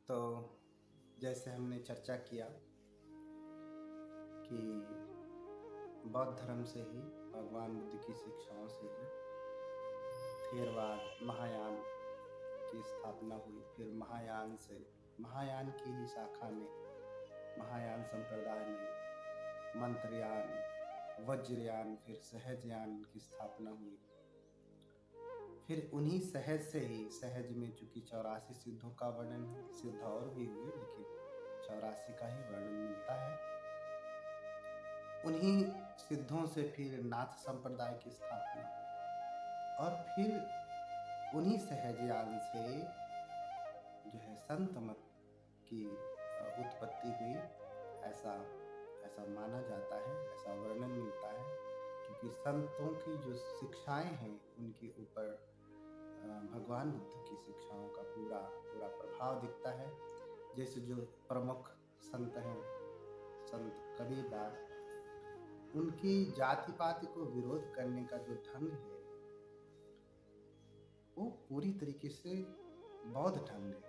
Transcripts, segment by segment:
तो जैसे हमने चर्चा किया कि बौद्ध धर्म से ही भगवान बुद्ध की शिक्षाओं से ही थेरवाद महायान की स्थापना हुई। फिर महायान से महायान की ही शाखा में महायान संप्रदाय में मंत्रयान, वज्रयान, फिर सहजयान की स्थापना हुई। फिर उन्हीं सहज से ही सहज में चूंकि 84 सिद्धों का वर्णन है, सिद्ध और भी हुए लेकिन 84 का ही वर्णन मिलता है। उन्हीं सिद्धों से फिर नाथ संप्रदाय की स्थापना और फिर उन्हीं सहजयान से जो है संत मत की उत्पत्ति हुई। ऐसा माना जाता है, ऐसा वर्णन मिलता है, क्योंकि संतों की जो शिक्षाएं हैं उनके ऊपर भगवान बुद्ध की शिक्षाओं का पूरा प्रभाव दिखता है। जैसे जो प्रमुख संत हैं, संत कबीरदास, उनकी जाति पाति को विरोध करने का जो ढंग है वो पूरी तरीके से बौद्ध ढंग है।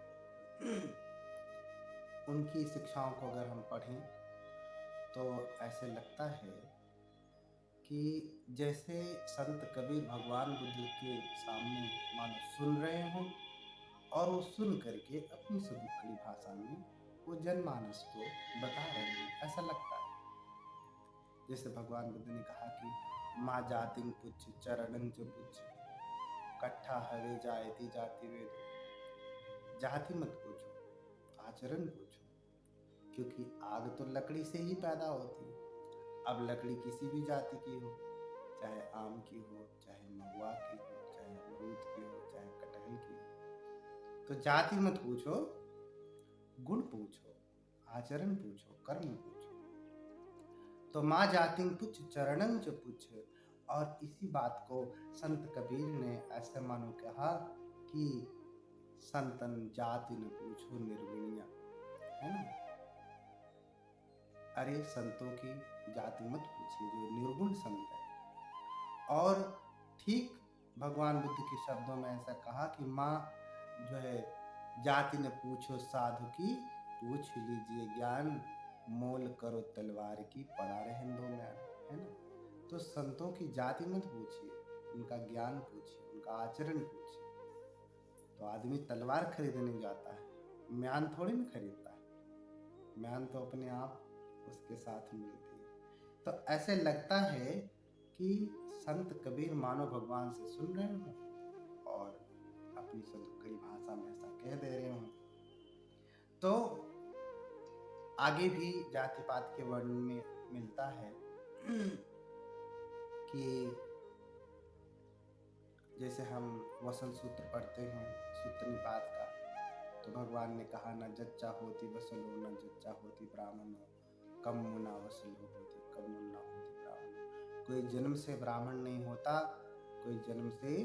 उनकी शिक्षाओं को अगर हम पढ़ें तो ऐसे लगता है कि जैसे संत कबीर भगवान बुद्ध के सामने मानो सुन रहे हों और वो सुन करके अपनी सुदुक्कड़ी भाषा में वो जनमानस को बता रहे हैं, ऐसा लगता है। जैसे भगवान बुद्ध ने कहा कि माँ जातिं पुच्छ चरणं च पुच्छ कट्ठा हवे जायति जाति वेद। जाति मत पूछो, आचरण पूछो, क्योंकि आग तो लकड़ी से ही पैदा होती है। अब लकड़ी किसी भी जाति की हो, चाहे आम की हो, चाहे महुआ की हो, चाहे अमरूद की हो, चाहे कटहल की हो, तो जाति मत पूछो, गुण पूछो, आचरण पूछो, कर्म पूछो। तो माँ जातिं पुच्छ चरणं च पुच्छ। और इसी बात को संत कबीर ने ऐसे मानो कहा कि संतन जाति न पूछो निर्गुणिया, है ना। अरे संतों की जाति मत पूछिए जो निर्गुण संत है। और ठीक भगवान बुद्ध के शब्दों में ऐसा कहा कि माँ जो है जाति न पूछो साधु की, पूछ लीजिए ज्ञान, मोल करो तलवार की, पड़ा रहन दो म्यान, है ना। तो संतों की जाति मत पूछिए, उनका ज्ञान पूछिए, उनका आचरण पूछिए। तो आदमी तलवार खरीदने जाता है, म्यान थोड़ी ना खरीदता है, म्यान तो अपने आप उसके साथ मिलती है। तो ऐसे लगता है कि संत कबीर मानो भगवान से सुन रहे हो और अपनी सदुक्कड़ी भाषा में ऐसा कह दे रहे हो। तो आगे भी जाति पात के वर्णन में मिलता है कि जैसे हम वसल सूत्र पढ़ते हैं सूत्र निपात का, तो भगवान ने कहा न जच्चा होती वसलो न जच्चा होती ब्राह्मणो, कम मुना वसलो होती कम मुन्ना होती ब्राह्मणो। कोई जन्म से ब्राह्मण नहीं होता, कोई जन्म से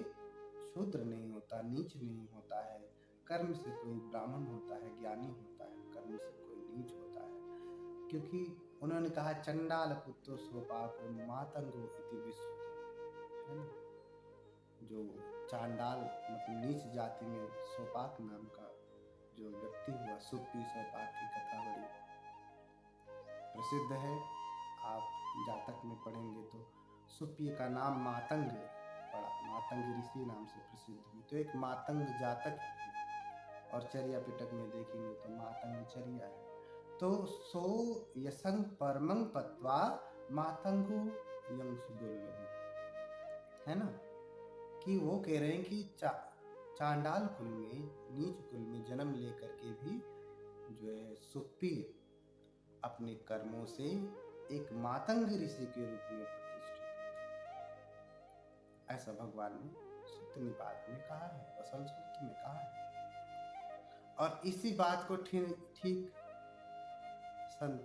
शूद्र नहीं होता, नीच नहीं होता है। कर्म से कोई ब्राह्मण होता है, ज्ञानी होता है, कर्म से कोई नीच होता है। क्योंकि उन्होंने कहा चंडाल पुत्रो सोपाको मातंगो इति विश्रुतम्, है ना। जो चांडाल मतलब नीच जाति में सोपाक नाम का जो व्यक्ति हुआ, सुप्पी सोपाक की कथा बड़ी प्रसिद्ध है। आप जातक में पढ़ेंगे तो सुप्पी का नाम मातंग पड़ा, मातंग ऋषि नाम से प्रसिद्ध हुई। तो एक मातंग जातक है और चर्या पिटक में देखेंगे तो मातंग चर्या है। तो सो यसंग परमंग पत्वा मातंगो यंग सुदुर्लभ, है ना। कि वो कह रहे हैं कि चांडाल कुल में, नीच कुल में जन्म लेकर के भी जो है सुप्पी अपने कर्मों से एक मातंग ऋषि के रूप में प्रतिष्ठित, ऐसा भगवान ने सूत्र निपात में कहा है, वसल सूत्र में कहा है। और इसी बात को ठीक संत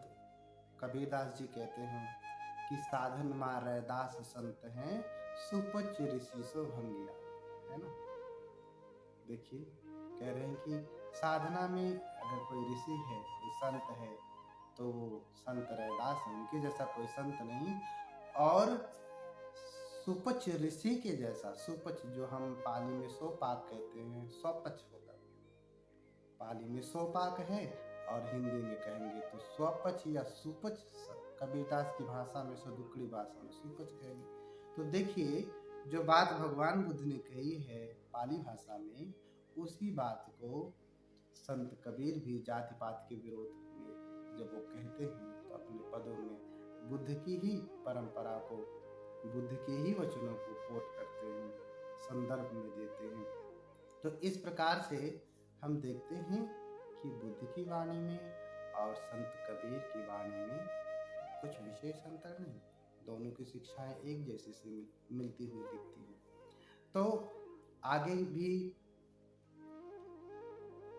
कबीरदास जी कहते हैं कि साधन मां रैदास संत हैं, सुपच ऋषि सो भंगिया, है ना। देखिए कह रहे हैं कि साधना में अगर कोई ऋषि है, कोई संत है, तो वो संत रैदास है, उनके जैसा कोई संत नहीं। और सुपच ऋषि के जैसा, सुपच जो हम पाली में सोपाक कहते हैं, स्वपच होगा, पाली में सोपाक है और हिंदी में कहेंगे तो स्वपच या सुपच, कबीरदास की भाषा में, सदुकड़ी भाषा में सुपच कहेंगे। तो देखिए, जो बात भगवान बुद्ध ने कही है पाली भाषा में, उसी बात को संत कबीर भी जाति पात के विरोध में जब वो कहते हैं तो अपने पदों में बुद्ध की ही परंपरा को, बुद्ध के ही वचनों को कोट करते हैं, संदर्भ में देते हैं। तो इस प्रकार से हम देखते हैं कि बुद्ध की वाणी में और संत कबीर की वाणी में कुछ विशेष अंतर नहीं, दोनों की शिक्षाएं एक जैसे से मिलती हुई दिखती हैं। तो आगे भी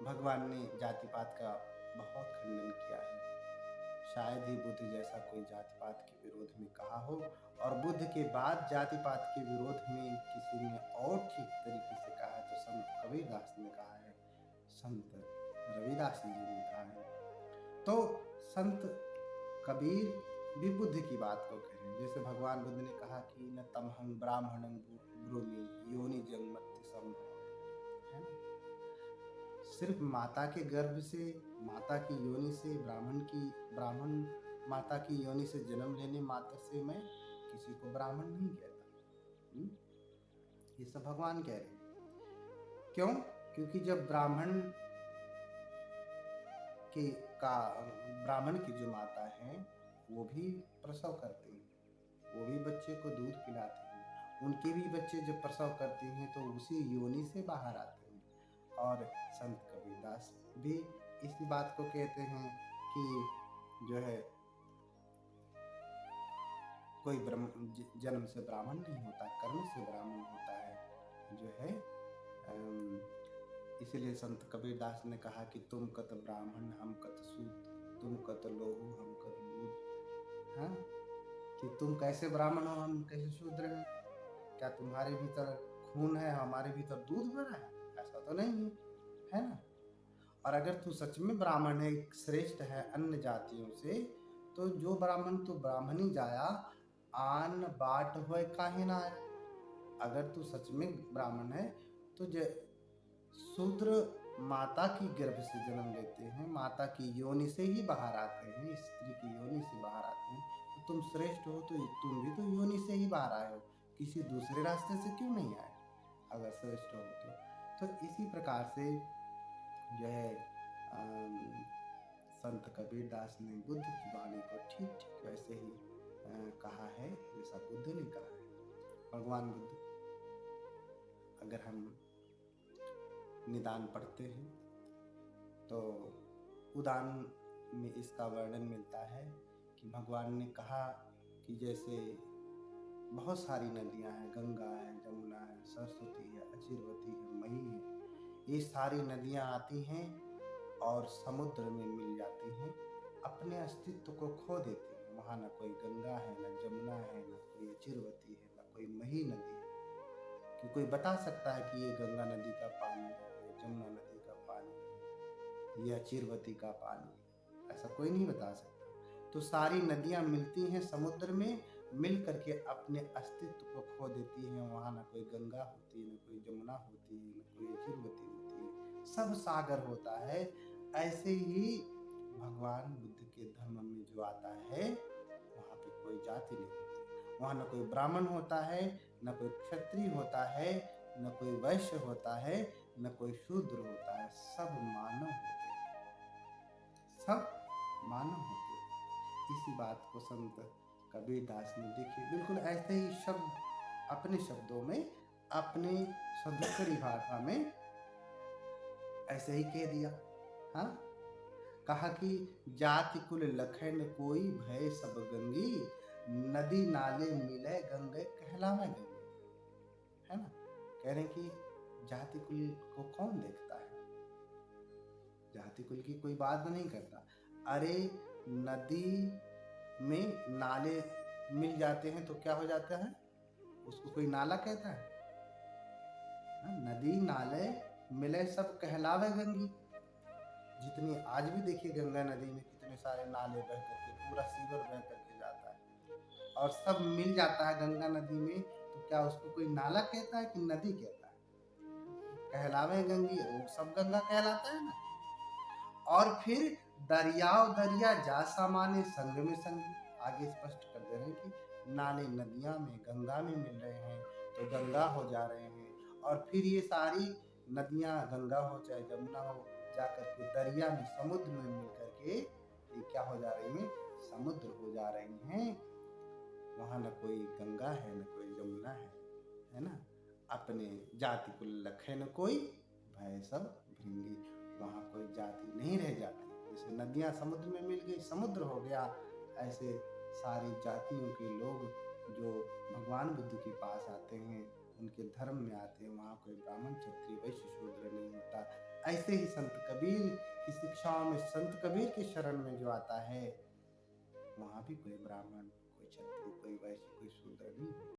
भगवान ने जाति पात का बहुत खंडन किया है। शायद ही बुद्ध जैसा कोई जाति पात के विरोध में कहा हो, और बुद्ध के बाद जाति पात के विरोध में किसी ने और ठीक तरीके से कहा है तो संत कबीरदास ने कहा है, संत रविदास जी ने कहा है। तो संत कबीर भी बुद्ध की बात को कह रहे हैं। जैसे भगवान बुद्ध ने कहा कि न तमहं ब्राह्मणं ब्रूमि योनि जन्मत्ति संभव, है ना। सिर्फ माता के गर्भ से, माता की योनि से, ब्राह्मण माता की योनि से जन्म लेने मात्र से मैं किसी को ब्राह्मण नहीं कहता। ये सब भगवान कह रहे हैं। क्यों? क्योंकि जब ब्राह्मण की जो माता है वो भी प्रसव करती हैं, वो भी बच्चे को दूध पिलाती हैं, उनके भी बच्चे जब प्रसव करते हैं तो उसी योनि से बाहर आते हैं। और संत कबीरदास भी इसी बात को कहते हैं कि जो है कोई जन्म से ब्राह्मण नहीं होता, कर्म से ब्राह्मण होता है, जो है इसीलिए संत कबीरदास ने कहा कि तुम कत ब्राह्मण हम कत सूत, तुम कत लोहू हम कत दूध। हाँ, कि तुम कैसे ब्राह्मण हो, हम कैसे शूद्र हैं, क्या तुम्हारे भीतर खून है, हमारे भीतर दूध भरा है? ऐसा तो नहीं है, है ना। और अगर तू सच में ब्राह्मण है, श्रेष्ठ है अन्य जातियों से, तो जो ब्राह्मण तू ब्राह्मणी जाया, आन बाट होए काहे ना आया। अगर तू सच में ब्राह्मण है तो शूद्र माता की गर्भ से जन्म लेते हैं, माता की योनि से ही बाहर आते हैं, स्त्री की योनि से बाहर आते हैं। तो तुम श्रेष्ठ हो तो तुम भी तो योनि से ही बाहर आए हो, किसी दूसरे रास्ते से क्यों नहीं आए अगर श्रेष्ठ हो तो इसी प्रकार से जो है संत कबीरदास ने बुद्ध की वाणी को ठीक ठीक वैसे ही कहा है जैसा बुद्ध ने कहा है। भगवान बुद्ध, अगर हम निदान पढ़ते हैं तो उदान में इसका वर्णन मिलता है कि भगवान ने कहा कि जैसे बहुत सारी नदियां हैं, गंगा है, जमुना है, सरस्वती है, अचिरवती है, मही है, ये सारी नदियां आती हैं और समुद्र में मिल जाती हैं, अपने अस्तित्व को खो देती हैं। वहाँ न कोई गंगा है, न जमुना है, न कोई अचिरवती है, न कोई मही नदी है कि कोई बता सकता है कि ये गंगा नदी का पानी है, ये जमुना नदी का पानी है, ये अचिरवती का पानी है, ऐसा कोई नहीं बता सकता। तो सारी नदियाँ मिलती हैं समुद्र में, मिल करके अपने अस्तित्व को खो देती हैं। वहाँ न कोई गंगा होती है, न कोई जमुना होती है, न कोई अचिरवती होती है, सब सागर होता है। ऐसे ही भगवान बुद्ध के धर्म में जो आता है वहाँ पे कोई जाति नहीं होती, वहाँ न कोई ब्राह्मण होता है, न कोई क्षत्रिय होता है, न कोई वैश्य होता है, न कोई शूद्र होता है, सब मानव होते हैं, सब मानव होते हैं। इसी बात को संत कबीरदास ने देखी बिल्कुल ऐसे ही शब्द अपने शब्दों में, अपने सदुकड़ी भाषा में ऐसे ही कह दिया। हाँ, कहा कि जाति कुल लखन कोई भय सब गंगी, नदी नाले मिले गंगे कहलावे गंगे, है ना। कह रहे कि जाति कुल को कौन देखता है, जाति कुल की कोई बात नहीं करता। अरे नदी में नाले मिल जाते हैं तो क्या हो जाता है, उसको कोई नाला कहता है? नदी नाले मिले सब कहलावे गंगी। जितनी आज भी देखिए गंगा नदी में कितने सारे नाले बह करके, पूरा सीवर बह करके जाता है और सब मिल जाता है गंगा नदी में, तो क्या उसको कोई नाला कहता है कि नदी कहता है? कहलावे गंगी, वो सब गंगा कहलाता है ना। और फिर दरियाव दरिया जा समाने संग में संगी। आगे स्पष्ट कर दे रहे हैं कि नाले नदियां में गंगा में मिल रहे हैं तो गंगा हो जा रहे हैं, और फिर ये सारी नदियां गंगा हो चाहे जमुना हो जा करके दरिया में समुद्र में मिल करके ये क्या हो जा रही हैं, समुद्र हो जा रही हैं। वहां न कोई गंगा है न कोई जमुना है ना। अपने जाति को लखे न कोई, भय सब भृंगी। वहाँ कोई जाति नहीं रह जाती। जैसे नदियाँ समुद्र में मिल गई समुद्र हो गया, ऐसे सारी जातियों के लोग जो भगवान बुद्ध के पास आते हैं, उनके धर्म में आते हैं, वहाँ कोई ब्राह्मण क्षत्रिय वैश्य शूद्र नहीं होता। ऐसे ही संत कबीर की शिक्षाओं में, संत कबीर के शरण में जो आता है, वहाँ भी कोई ब्राह्मण, कोई क्षत्रिय, कोई वैश्य, कोई शूद्र नहीं होता।